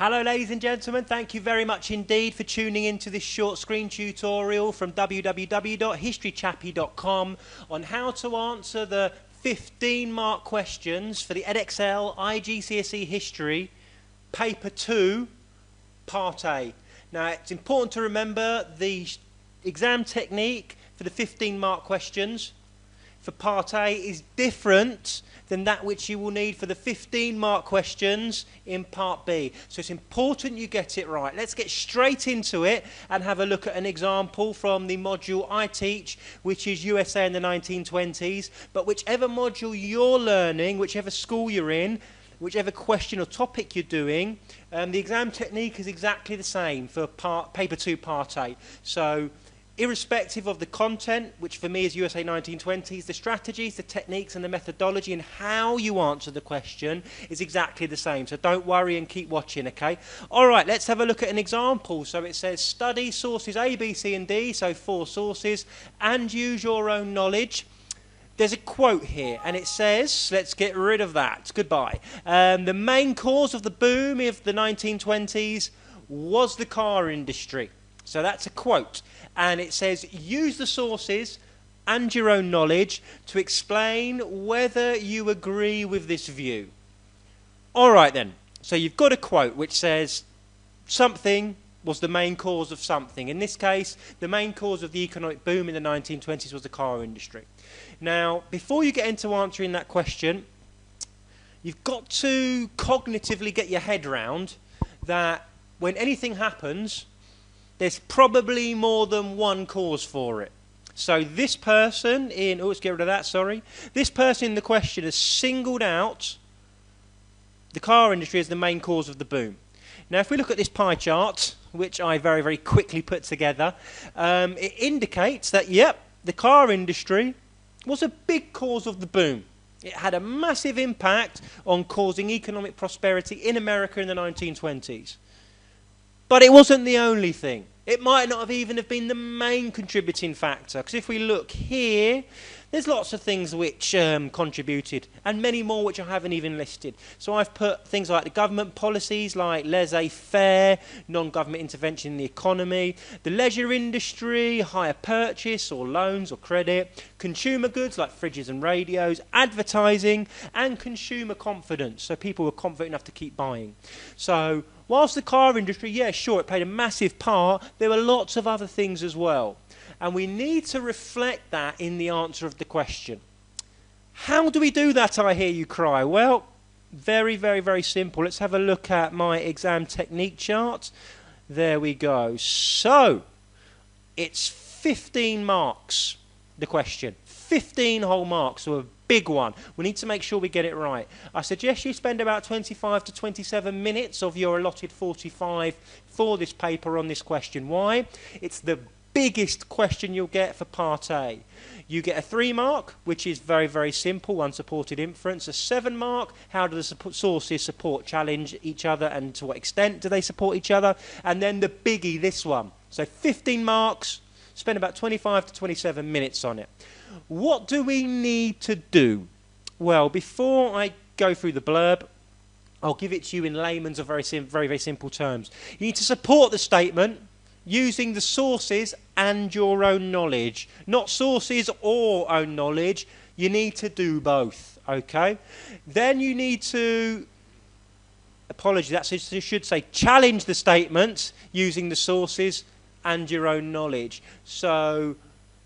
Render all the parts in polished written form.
Hello ladies and gentlemen, thank you very much indeed for tuning into this short screen tutorial from www.historychappy.com on how to answer the 15-mark questions for the Edexcel IGCSE History, Paper 2, Part A. Now it's important to remember the exam technique for the 15-mark questions for Part A is different than that which you will need for the 15-mark questions in Part B. So it's important you get it right. Let's get straight into it and have a look at an example from the module I teach, which is USA in the 1920s. But whichever module you're learning, whichever school you're in, whichever question or topic you're doing, the exam technique is exactly the same for Paper 2, Part A. So irrespective of the content, which for me is USA 1920s, the strategies, the techniques and the methodology and how you answer the question is exactly the same. So don't worry and keep watching, okay? All right, let's have a look at an example. So it says study sources A, B, C and D, so 4 sources, and use your own knowledge. There's a quote here, and it says, let's get rid of that, goodbye. The main cause of the boom of the 1920s was the car industry. So that's a quote. And it says, use the sources and your own knowledge to explain whether you agree with this view. All right then. So you've got a quote which says something was the main cause of something. In this case, the main cause of the economic boom in the 1920s was the car industry. Now, before you get into answering that question, you've got to cognitively get your head round that when anything happens, there's probably more than one cause for it. So this person in, let's get rid of that, sorry. This person in the question has singled out the car industry as the main cause of the boom. Now if we look at this pie chart, which I very, very quickly put together, it indicates that, yep, the car industry was a big cause of the boom. It had a massive impact on causing economic prosperity in America in the 1920s. But it wasn't the only thing. It might not have even have been the main contributing factor. Because if we look here, there's lots of things which contributed, and many more which I haven't even listed. So I've put things like the government policies, like laissez-faire, non-government intervention in the economy, the leisure industry, hire purchase or loans or credit, consumer goods like fridges and radios, advertising, and consumer confidence. So people were confident enough to keep buying. So whilst the car industry, yeah, sure, it played a massive part, there were lots of other things as well. And we need to reflect that in the answer of the question. How do we do that, I hear you cry? Well, very, very, very simple. Let's have a look at my exam technique chart. There we go. So, it's 15 marks, the question. 15 whole marks, so a big one. We need to make sure we get it right. I suggest you spend about 25 to 27 minutes of your allotted 45 for this paper on this question. Why? It's the biggest question you'll get for Part A. You get a 3 mark, which is very, very simple, unsupported inference. A 7 mark, how do the sources support, challenge each other, and to what extent do they support each other? And then the biggie, this one. So 15 marks, spend about 25 to 27 minutes on it. What do we need to do? Well, before I go through the blurb, I'll give it to you in layman's or very, very simple terms. You need to support the statement using the sources and your own knowledge. Not sources or own knowledge. You need to do both, okay? Then you need to, apologies, that should say challenge the statement using the sources and your own knowledge. So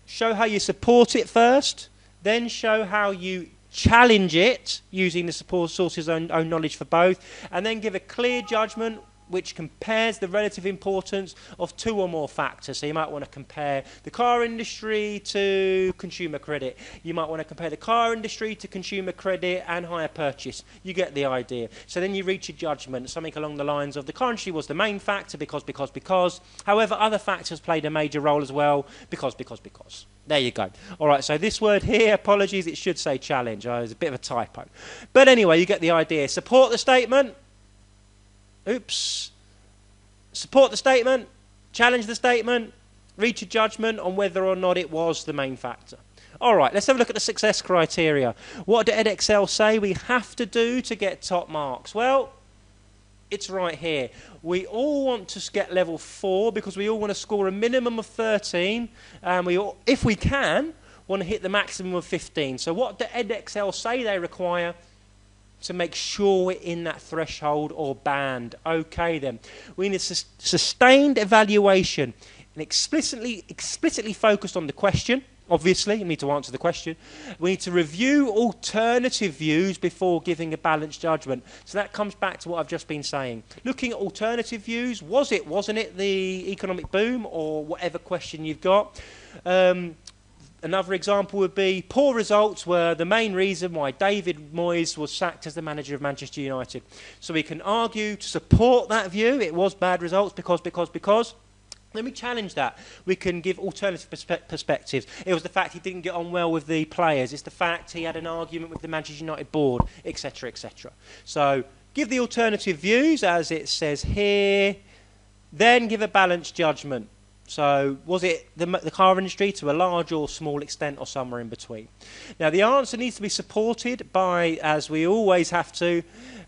show how you support it first, then show how you challenge it using the support sources and own knowledge for both, and then give a clear judgment which compares the relative importance of 2 or more factors. So you might want to compare the car industry to consumer credit. You might want to compare the car industry to consumer credit and hire purchase. You get the idea. So then you reach a judgment, something along the lines of the car industry was the main factor because. However, other factors played a major role as well because. There you go. All right, so this word here, apologies, it should say challenge. There's a bit of a typo. But anyway, you get the idea. Support the statement. Oops. Support the statement, challenge the statement, reach a judgment on whether or not it was the main factor. All right, let's have a look at the success criteria. What did Edexcel say we have to do to get top marks? Well, It's right here. We all want to get level 4 because we all want to score a minimum of 13, and we all, if we can, want to hit the maximum of 15. So what do Edexcel say they require to make sure we're in that threshold or band? Okay then, we need a sustained evaluation and explicitly focused on the question. Obviously, you need to answer the question. We need to review alternative views before giving a balanced judgment. So that comes back to what I've just been saying. Looking at alternative views, wasn't it the economic boom or whatever question you've got? Another example would be poor results were the main reason why David Moyes was sacked as the manager of Manchester United. So we can argue to support that view. It was bad results because. Let me challenge that. We can give alternative perspectives. It was the fact he didn't get on well with the players. It's the fact he had an argument with the Manchester United board, etc., etc. So give the alternative views, as it says here. Then give a balanced judgment. So was it the car industry to a large or small extent or somewhere in between? Now the answer needs to be supported by, as we always have to,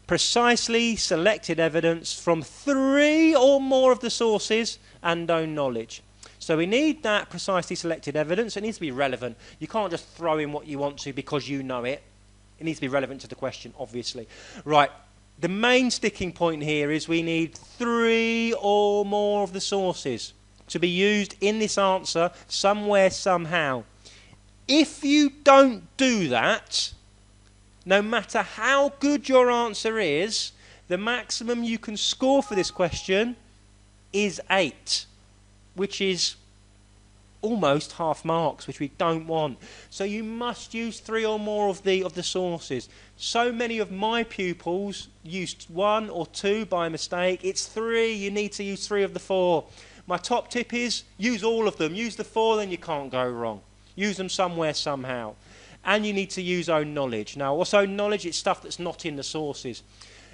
precisely selected evidence from 3 or more of the sources and own knowledge. So we need that precisely selected evidence. It needs to be relevant. You can't just throw in what you want to because you know it. It needs to be relevant to the question, obviously. Right. The main sticking point here is we need 3 or more of the sources to be used in this answer somewhere, somehow. If you don't do that, no matter how good your answer is, the maximum you can score for this question is 8, which is almost half marks, which we don't want. So you must use 3 or more of the sources. So many of my pupils used 1 or 2 by mistake. It's 3. You need to use 3 of the 4. My top tip is use all of them. Use the 4, then you can't go wrong. Use them somewhere, somehow. And you need to use own knowledge. Now, what's own knowledge? It's stuff that's not in the sources.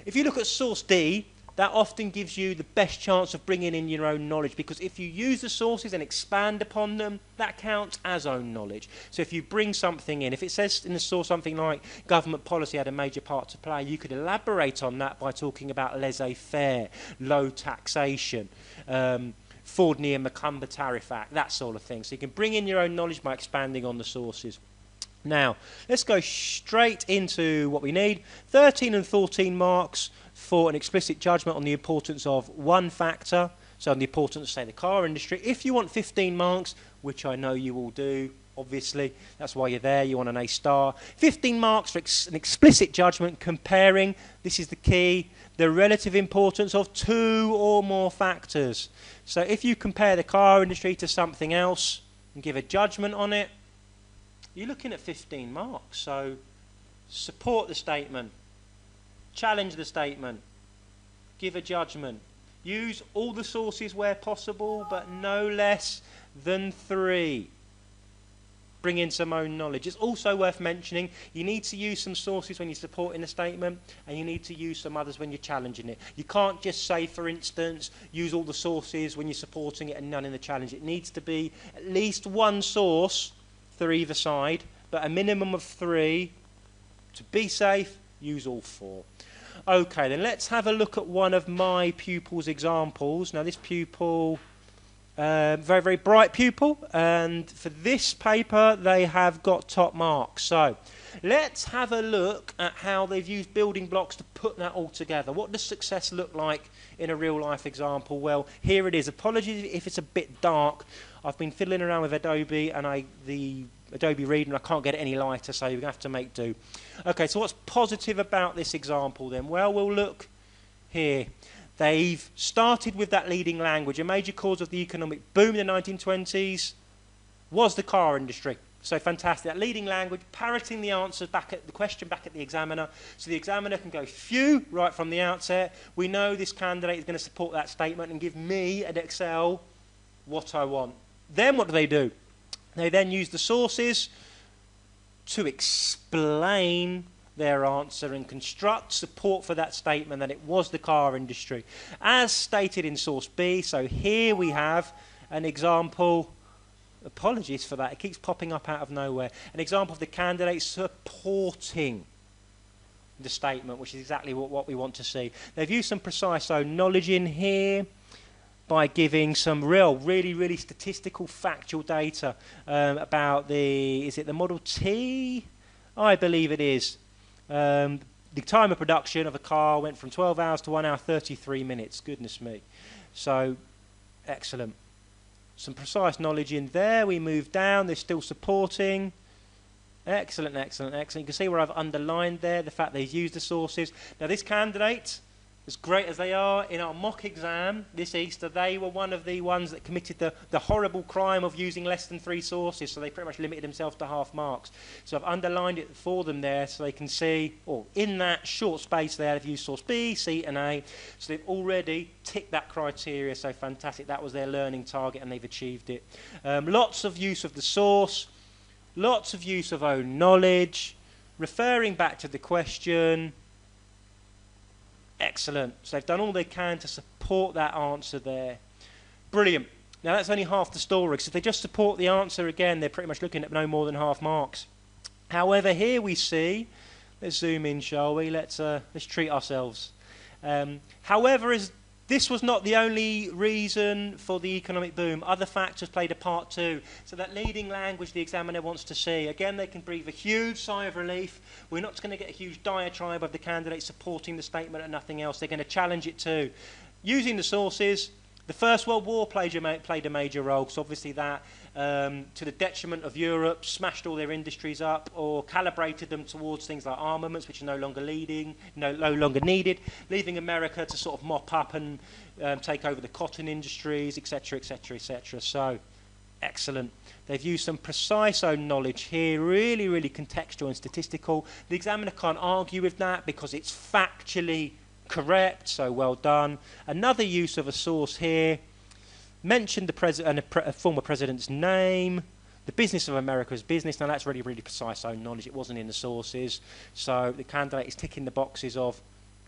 If you look at source D, that often gives you the best chance of bringing in your own knowledge, because if you use the sources and expand upon them, that counts as own knowledge. So if you bring something in, if it says in the source something like government policy had a major part to play, you could elaborate on that by talking about laissez-faire, low taxation, Ford-Near-Macumber Tariff Act, that sort of thing. So you can bring in your own knowledge by expanding on the sources. Now, let's go straight into what we need. 13 and 14 marks for an explicit judgment on the importance of one factor, so on the importance of, say, the car industry. If you want 15 marks, which I know you all do, obviously, that's why you're there, you want an A star. 15 marks for an explicit judgment comparing, this is the key, the relative importance of 2 or more factors. So if you compare the car industry to something else and give a judgment on it, you're looking at 15 marks. So support the statement, challenge the statement, give a judgment, use all the sources where possible, but no less than 3. Bring in some own knowledge. It's also worth mentioning you need to use some sources when you're supporting a statement, and you need to use some others when you're challenging it. You can't just say, for instance, use all the sources when you're supporting it and none in the challenge. It needs to be at least one source for either side, but a minimum of 3. To be safe, use all 4. Okay, then let's have a look at one of my pupils' examples. Now, this pupil, very, very bright pupil, and for this paper, they have got top marks. So let's have a look at how they've used building blocks to put that all together. What does success look like in a real-life example? Well, here it is. Apologies if it's a bit dark. I've been fiddling around with Adobe and the Adobe Reader, and I can't get it any lighter, so you're going to have to make do. Okay, so what's positive about this example then? Well, we'll look here. They've started with that leading language. A major cause of the economic boom in the 1920s was the car industry. So fantastic. That leading language, parroting the answers back at the question back at the examiner, so the examiner can go, phew, right from the outset. We know this candidate is going to support that statement and give me at Edexcel what I want. Then what do? They then use the sources to explain their answer and construct support for that statement that it was the car industry, as stated in source B. So here we have an example. Apologies for that, it keeps popping up out of nowhere. An example of the candidate supporting the statement, which is exactly what we want to see. They've used some precise own knowledge in here by giving some really statistical, factual data about is it the Model T? I believe it is. The time of production of a car went from 12 hours to 1 hour 33 minutes. Goodness me. So, excellent. Some precise knowledge in there. We move down. They're still supporting. Excellent. You can see where I've underlined there the fact they've used the sources. Now, this candidate, as great as they are, in our mock exam this Easter, they were one of the ones that committed the horrible crime of using less than 3 sources, so they pretty much limited themselves to half marks. So I've underlined it for them there so they can see, in that short space there, they've used source B, C and A, so they've already ticked that criteria, so fantastic. That was their learning target and they've achieved it. Lots of use of the source, lots of use of own knowledge, referring back to the question. Excellent. So they've done all they can to support that answer there. Brilliant. Now that's only half the story, because if they just support the answer again, they're pretty much looking at no more than half marks. However, here we see, let's zoom in, shall we? Let's treat ourselves. However, this was not the only reason for the economic boom. Other factors played a part too. So that leading language the examiner wants to see. Again, they can breathe a huge sigh of relief. We're not going to get a huge diatribe of the candidate supporting the statement and nothing else. They're going to challenge it too. Using the sources, the First World War played a major role, because obviously that, to the detriment of Europe, smashed all their industries up or calibrated them towards things like armaments, which are no longer needed, leaving America to sort of mop up and take over the cotton industries, etc. So, excellent. They've used some precise own knowledge here, really contextual and statistical. The examiner can't argue with that because it's factually correct, so well done. Another use of a source here. Mentioned the president and a former president's name. The business of America's business. Now that's really precise own knowledge. It wasn't in the sources. So the candidate is ticking the boxes of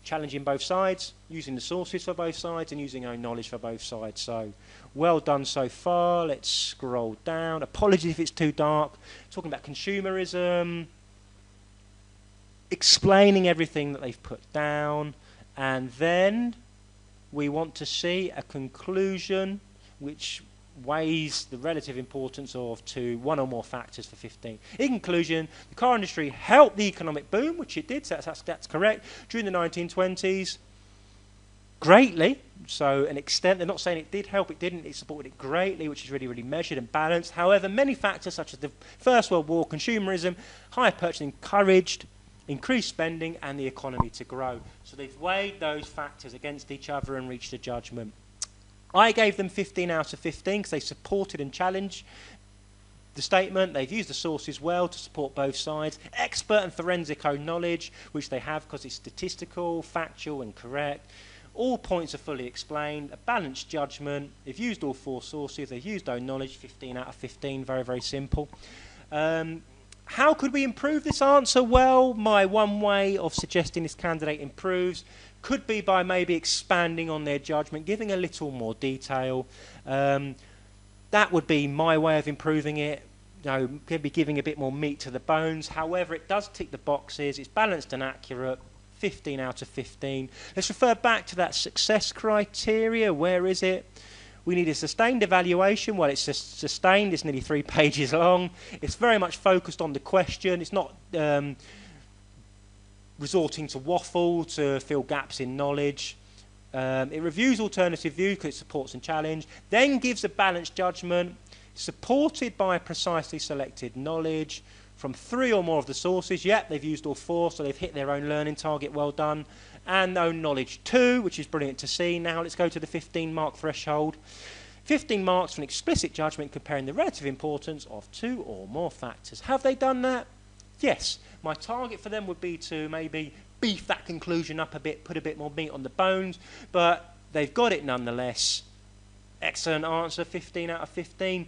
challenging both sides, using the sources for both sides, and using own knowledge for both sides. So well done so far. Let's scroll down. Apologies if it's too dark. Talking about consumerism. Explaining everything that they've put down. And then we want to see a conclusion which weighs the relative importance of to one or more factors for 15. In conclusion, the car industry helped the economic boom, which it did, so that's correct, during the 1920s, greatly. So an extent, they're not saying it did help, it didn't, it supported it greatly, which is really measured and balanced. However, many factors such as the First World War, consumerism, higher purchasing encouraged increased spending and the economy to grow. So they've weighed those factors against each other and reached a judgment. I gave them 15 out of 15 because they supported and challenged the statement. They've used the sources well to support both sides. Expert and forensic own knowledge, which they have because it's statistical, factual and correct. All points are fully explained. A balanced judgment. They've used all 4 sources. They've used own knowledge, 15 out of 15. Very simple. How could we improve this answer? Well, my one way of suggesting this candidate improves could be by maybe expanding on their judgment, giving a little more detail. That would be my way of improving it. Maybe giving a bit more meat to the bones. However, it does tick the boxes. It's balanced and accurate. 15 out of 15. Let's refer back to that success criteria. Where is it? We need a sustained evaluation. Well, it's sustained. It's nearly 3 pages long. It's very much focused on the question. It's not resorting to waffle to fill gaps in knowledge. It reviews alternative views because it supports and challenge. Then gives a balanced judgment supported by precisely selected knowledge from 3 or more of the sources. Yep, they've used all 4, so they've hit their own learning target. Well done. And own knowledge 2, which is brilliant to see. Now let's go to the 15 mark threshold. 15 marks for an explicit judgment comparing the relative importance of 2 or more factors. Have they done that? Yes. My target for them would be to maybe beef that conclusion up a bit, put a bit more meat on the bones, but they've got it nonetheless. Excellent answer, 15 out of 15.